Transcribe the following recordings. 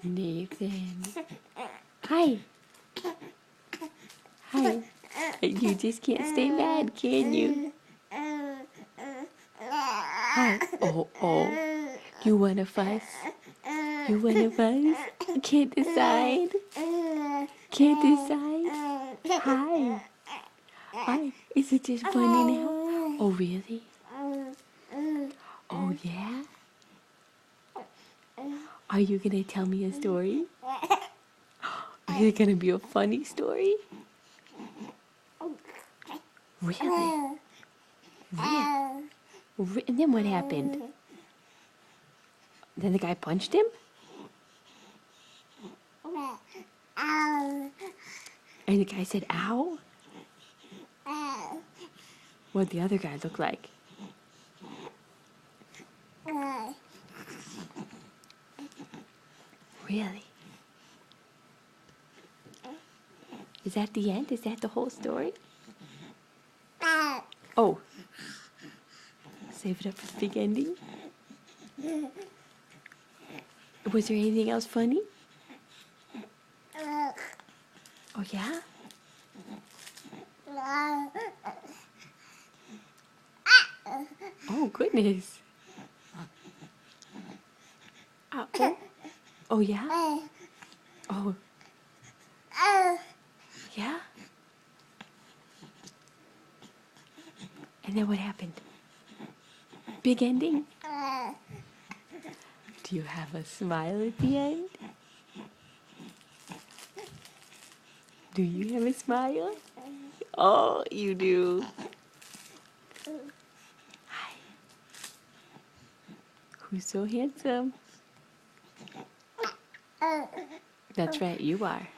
Nathan. Hi. Hi. You just can't stay mad, can you? Hi. Oh. You wanna fuss? You wanna fuss? Can't decide? Can't decide? Hi. Hi. Is it just funny now? Oh, really? Oh, yeah? Are you gonna tell me a story? Is it gonna be a funny story? Really? And then what happened? Then the guy punched him? And the guy said, ow? What'd the other guy look like? Really? Is that the end? Is that the whole story? Oh. Save it up for the big ending? Was there anything else funny? Oh, yeah? Oh, goodness. Oh. Oh, yeah? Oh. Yeah? And then what happened? Big ending? Do you have a smile at the end? Do you have a smile? Oh, you do. Hi. Who's so handsome? That's right, you are.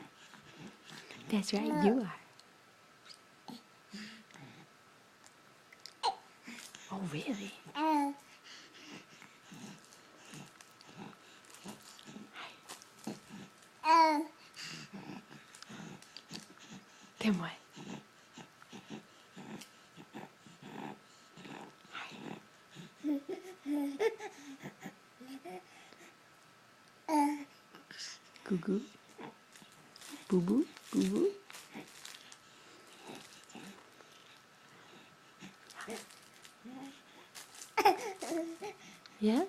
That's right, you are. Oh, really? Then what? Goo goo? Boo boo? Boo boo? Yeah?